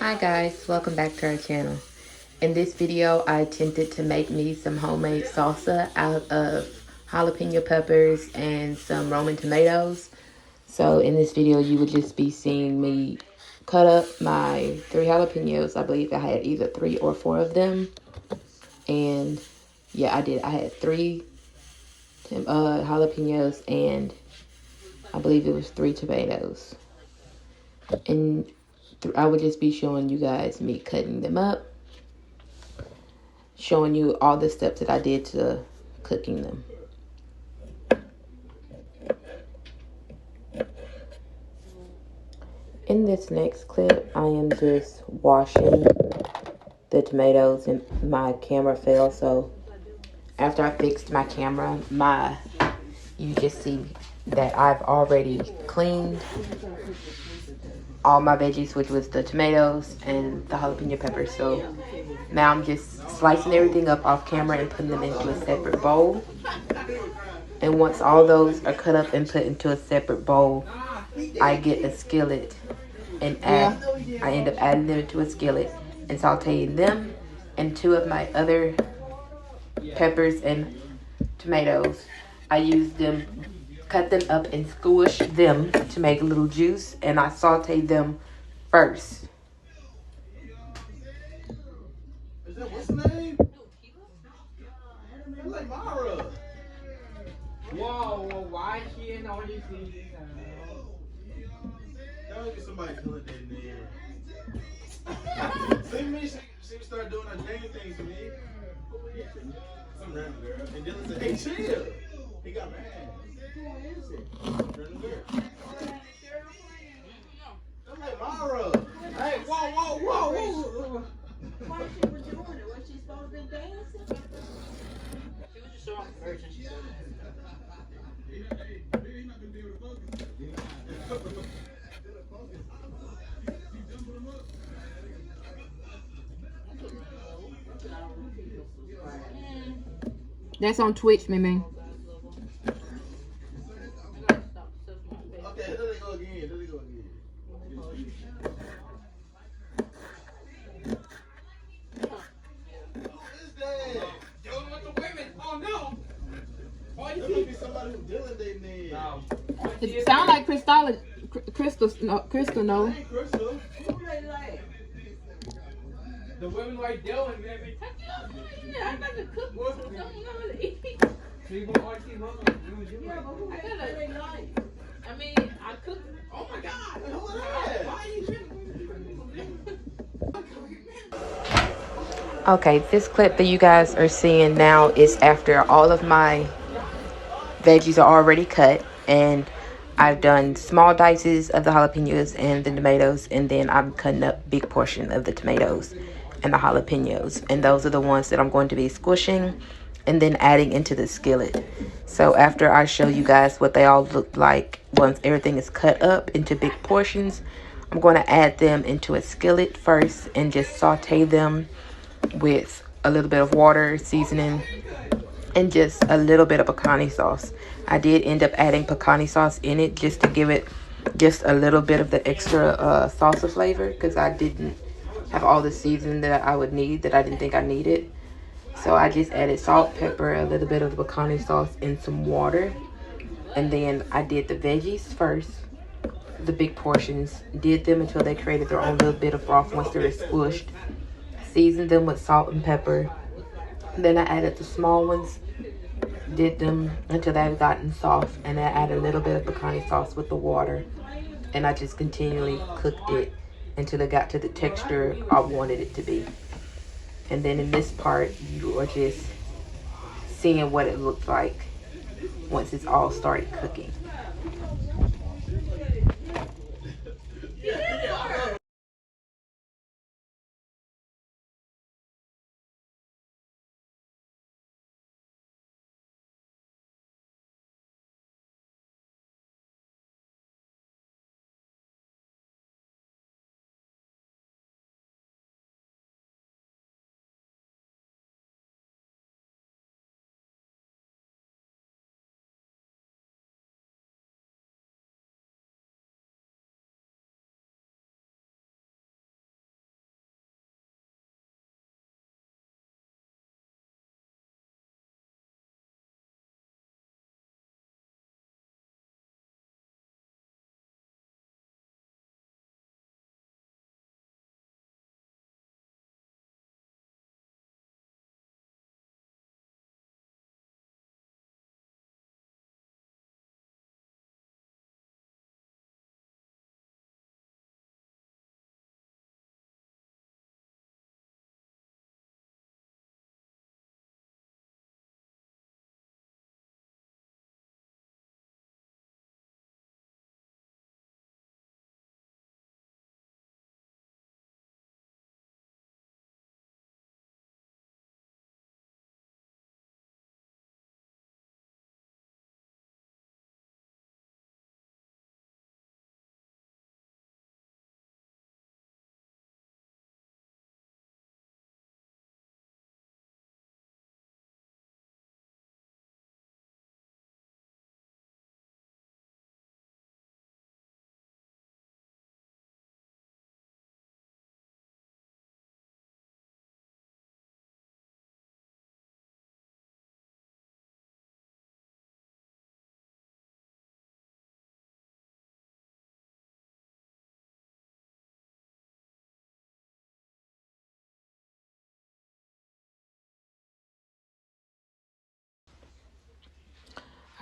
Hi guys, welcome back to our channel. In this video, I attempted to make me some homemade salsa out of jalapeno peppers and some Roman tomatoes. So in this video, you would just be seeing me cut up my 3 jalapenos. I believe I had either 3 or 4 of them. And yeah, I did. I had 3 jalapenos and I believe it was 3 tomatoes. And I would just be showing you guys me cutting them up, showing you all the steps that I did to cooking them. In this next clip, I am just washing the tomatoes and my camera fell. So after I fixed my camera, you just see that I've already cleaned all my veggies, which was the tomatoes and the jalapeno peppers. So now I'm just slicing everything up off camera and putting them into a separate bowl. And once all those are cut up and put into a separate bowl, I get a skillet and I end up adding them into a skillet and sauteing them and 2 of my other peppers and tomatoes. I use them, cut them up and squish them to make a little juice, and I saute them first. Is that what's the name? That's like Mara. Whoa, why is she in all these things? That would be somebody killing that name. See me? She started doing her dang things to me. Some random girl. And Dylan said, hey, chill. He got mad. Who is it? Random girl. That's like Mara. Hey, whoa. Why she was doing it? Was she supposed to be dancing? She was just showing person. She said. That's on Twitch, man. Okay, there they go again. Dealing with the women. Oh no. That must be somebody who's dealing their name. No. It sounds like Crystal. No. Hey, Crystal. Who they like? The women like Dylan, baby. Yeah, I'm about to cook for them. Don't know to eat. So you want RT Muslim? Yeah, but who they like? I mean, I cooked. Oh my God. Who is that? Why are you tripping? Okay, this clip that you guys are seeing now is after all of my veggies are already cut, and I've done small dices of the jalapenos and the tomatoes, and then I'm cutting up big portion of the tomatoes and the jalapenos, and those are the ones that I'm going to be squishing and then adding into the skillet. So after I show you guys what they all look like once everything is cut up into big portions, I'm going to add them into a skillet first and just saute them with a little bit of water, seasoning, and just a little bit of pecani sauce. I did end up adding pecani sauce in it just to give it just a little bit of the extra salsa flavor, because I didn't have all the seasoning that I would need, that I didn't think I needed. So I just added salt, pepper, a little bit of the pecani sauce, and some water. And then I did the veggies first, the big portions, did them until they created their own little bit of broth once they were squished. Seasoned them with salt and pepper. Then I added the small ones, did them until they had gotten soft, and I added a little bit of pecani sauce with the water, and I just continually cooked it until it got to the texture I wanted it to be. And then in this part, you are just seeing what it looked like once it's all started cooking.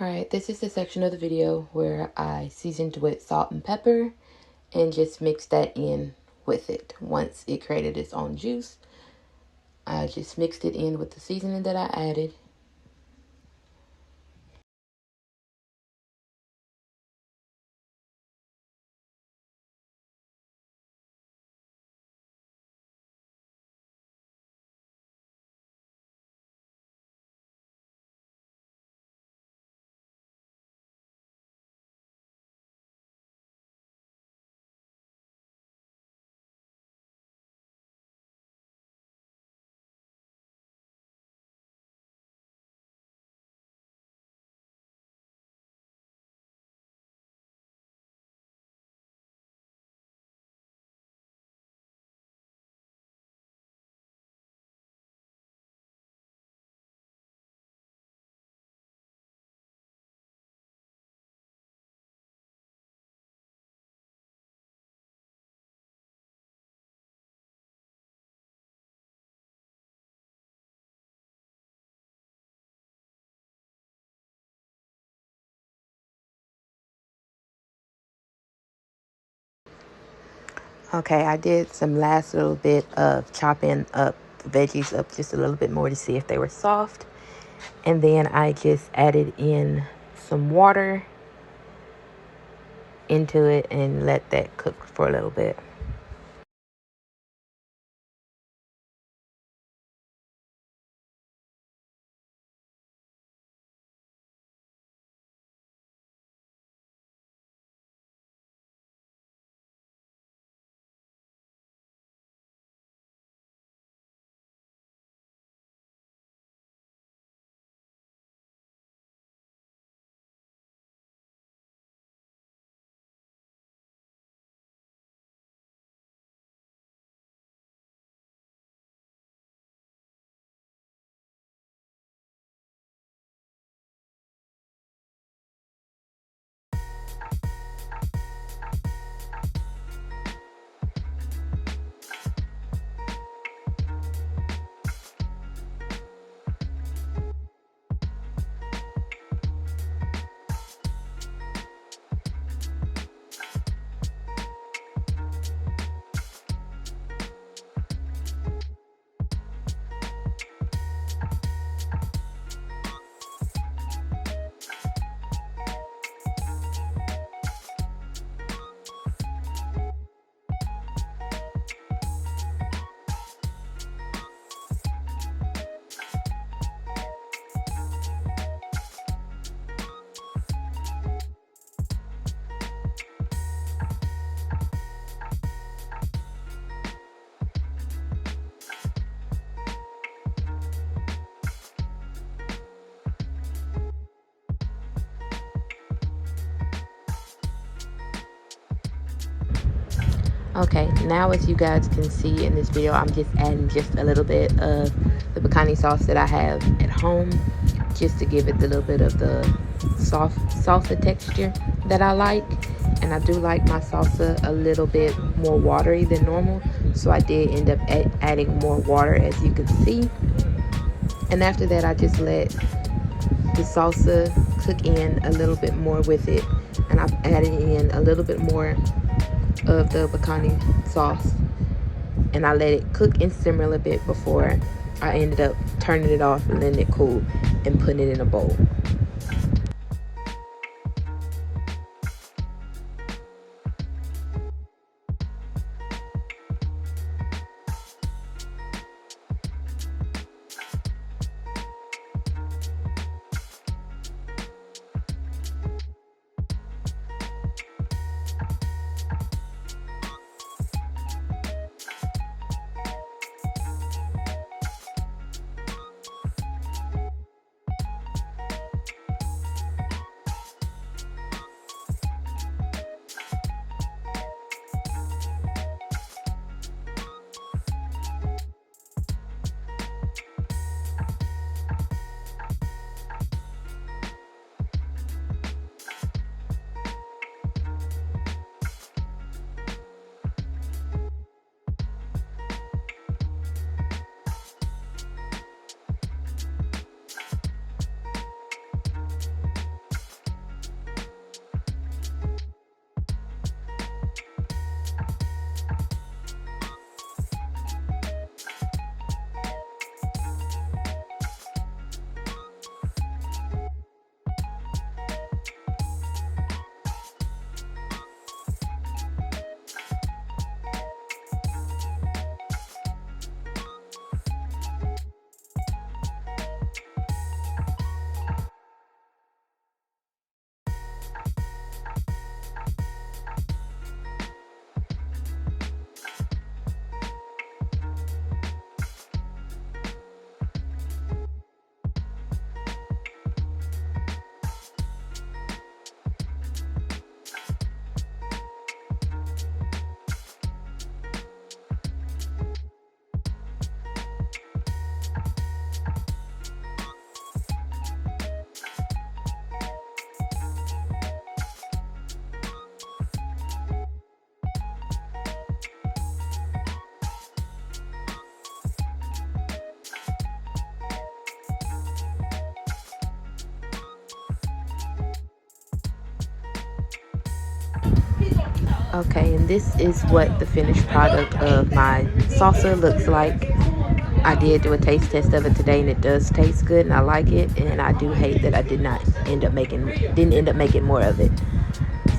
Alright, this is the section of the video where I seasoned with salt and pepper and just mixed that in with it. Once it created its own juice, I just mixed it in with the seasoning that I added. Okay, I did some last little bit of chopping up the veggies up just a little bit more to see if they were soft. And then I just added in some water into it and let that cook for a little bit. Okay, now as you guys can see in this video, I'm just adding just a little bit of the pecani sauce that I have at home, just to give it a little bit of the soft salsa texture that I like. And I do like my salsa a little bit more watery than normal, so I did end up adding more water, as you can see. And after that, I just let the salsa cook in a little bit more with it, and I've added in a little bit more of the pecani sauce, and I let it cook and simmer a little bit before I ended up turning it off and letting it cool and putting it in a bowl. Okay, and this is what the finished product of my salsa looks like. I did do a taste test of it today, and it does taste good, and I like it. And I do hate that I didn't end up making more of it.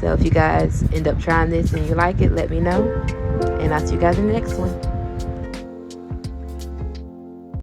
So if you guys end up trying this and you like it, let me know, and I'll see you guys in the next one.